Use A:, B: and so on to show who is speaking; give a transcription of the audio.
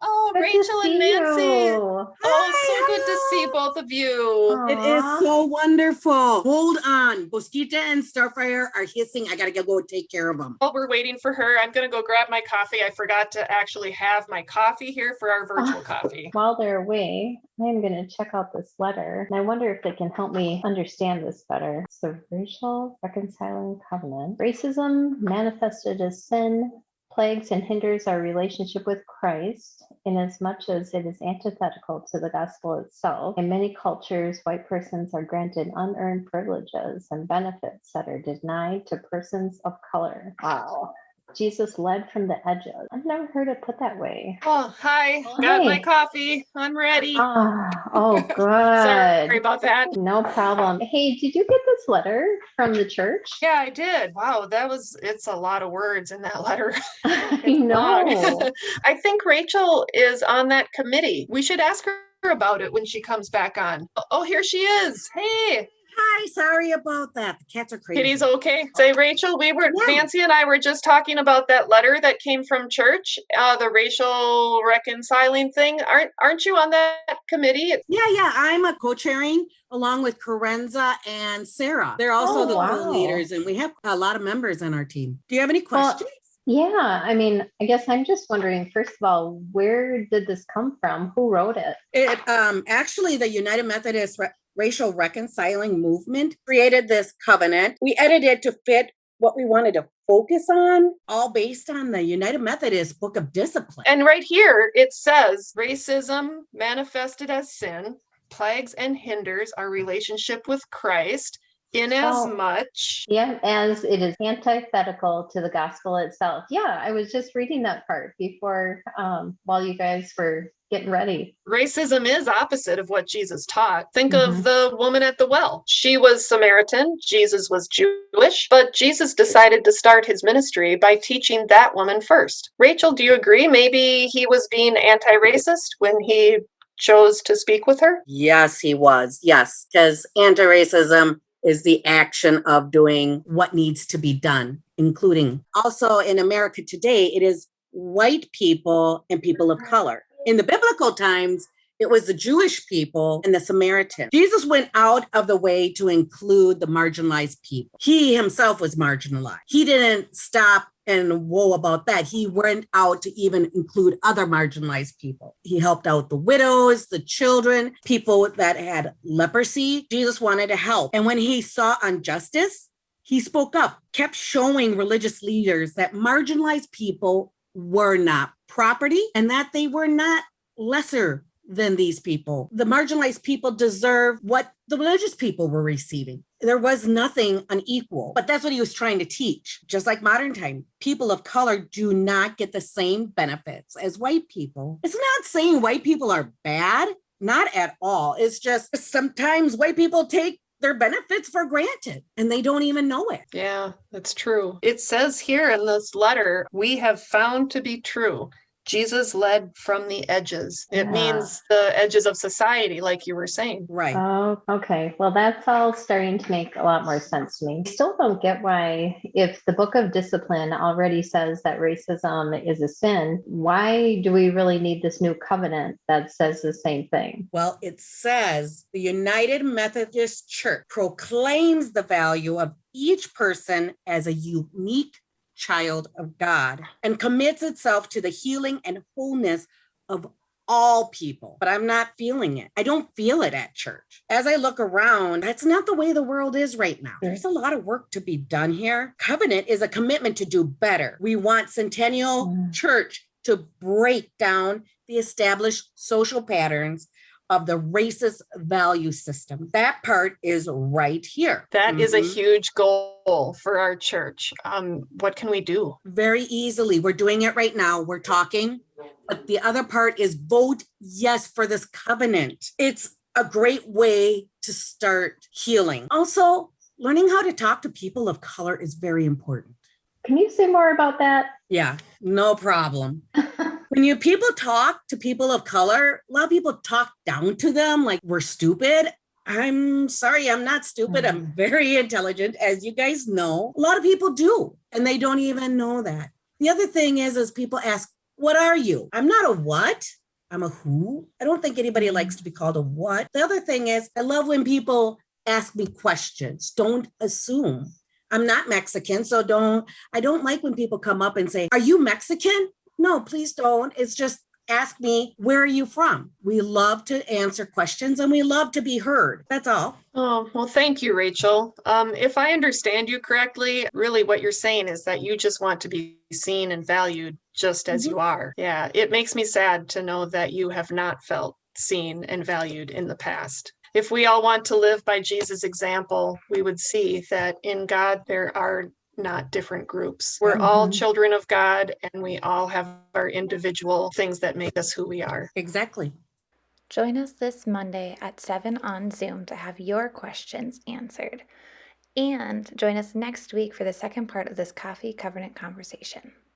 A: Oh,
B: Good to
A: Rachel and
B: see
A: Nancy.
B: you.
A: Oh, so
C: Hi,
A: good to see
C: hello.
A: both of you.
C: It is
B: Aw.
C: so wonderful. Hold on. Bosquita and Starfire are hissing. I gotta go take care of them.
A: While we're waiting for her, I'm going to go grab my coffee. I forgot to actually have my coffee here for our virtual coffee.
B: While they're away, I'm going to check out this letter, and I wonder if they can help me understand this better. It's the racial reconciling covenant. Racism manifested as sin plagues and hinders our relationship with Christ inasmuch as it is antithetical to the gospel itself. In many cultures, white persons are granted unearned privileges and benefits that are denied to persons of color. Wow. Jesus led from the edges. I've never heard it put that way.
A: Oh, hi. Got my coffee. I'm ready.
B: Oh, good.
A: Sorry about that.
B: No problem. Hey, did you get this letter from the church?
A: Yeah, I did. Wow, it's a lot of words in that letter.
B: I
A: It's long.
B: know.
A: I think Rachel is on that committee. We should ask her about it when she comes back on. Oh, here she is. Hey.
C: Hi, sorry about that. The cats are crazy.
A: Kitty's okay. Say, Rachel, Nancy and I were just talking about that letter that came from church, the racial reconciling thing. Aren't you on that committee?
C: Yeah. I'm a co-chairing along with Carenza and Sarah. They're also the co-leaders, and we have a lot of members on our team. Do you have any questions?
B: Yeah, I mean, I guess I'm just wondering, first of all, where did this come from? Who wrote it?
C: It actually the United Methodist Racial Reconciling Movement created this covenant. We edited it to fit what we wanted to focus on, all based on the United Methodist Book of Discipline.
A: And right here it says racism manifested as sin plagues and hinders our relationship with Christ inasmuch
B: as it is antithetical to the gospel itself. Yeah, I was just reading that part before while you guys were getting ready.
A: Racism is opposite of what Jesus taught. Think of the woman at the well. She was Samaritan, Jesus was Jewish, but Jesus decided to start his ministry by teaching that woman first. Rachel, do you agree? Maybe he was being anti-racist when he chose to speak with her?
C: Yes, he was. Yes, because anti-racism is the action of doing what needs to be done, including also in America today, it is white people and people of color. In the biblical times, it was the Jewish people and the Samaritans. Jesus went out of the way to include the marginalized people. He himself was marginalized. He didn't stop and woe about that. He went out to even include other marginalized people. He helped out the widows, the children, people that had leprosy. Jesus wanted to help. And when he saw injustice, he spoke up, kept showing religious leaders that marginalized people were not property and that they were not lesser than these people. The marginalized people deserve what the religious people were receiving. There was nothing unequal, but that's what he was trying to teach. Just like modern time, people of color do not get the same benefits as white people. It's not saying white people are bad, not at all. It's just sometimes white people take their benefits for granted and they don't even know it.
A: Yeah, that's true. It says here in this letter, we have found to be true. Jesus led from the edges. It means the edges of society, like you were saying.
C: Right.
B: Oh, okay. Well, that's all starting to make a lot more sense to me. I still don't get why, if the Book of Discipline already says that racism is a sin, why do we really need this new covenant that says the same thing?
C: Well, it says the United Methodist Church proclaims the value of each person as a unique child of God and commits itself to the healing and wholeness of all people. But I'm not feeling it. I don't feel it at church. As I look around, that's not the way the world is right now. There's a lot of work to be done here. Covenant is a commitment to do better. We want Centennial Church to break down the established social patterns of the racist value system. That part is right here.
A: That is a huge goal for our church. What can we do?
C: Very easily. We're doing it right now. We're talking. But the other part is vote yes for this covenant. It's a great way to start healing. Also, learning how to talk to people of color is very important.
B: Can you say more about that?
C: Yeah, no problem. When people talk to people of color, a lot of people talk down to them like we're stupid. I'm sorry, I'm not stupid. I'm very intelligent, as you guys know. A lot of people do, and they don't even know that. The other thing is people ask, What are you? I'm not a what. I'm a who. I don't think anybody likes to be called a what. The other thing is, I love when people ask me questions. Don't assume. I'm not Mexican, so I don't like when people come up and say, "Are you Mexican?" No, please don't. It's just ask me, "Where are you from?" We love to answer questions and we love to be heard. That's all.
A: Oh, well, thank you, Rachel. If I understand you correctly, really what you're saying is that you just want to be seen and valued just as you are. Yeah, it makes me sad to know that you have not felt seen and valued in the past. If we all want to live by Jesus' example, we would see that in God there are not different groups. We're all children of God and we all have our individual things that make us who we are.
C: Exactly.
D: Join us this Monday at 7 on Zoom to have your questions answered. And join us next week for the second part of this Coffee Covenant conversation.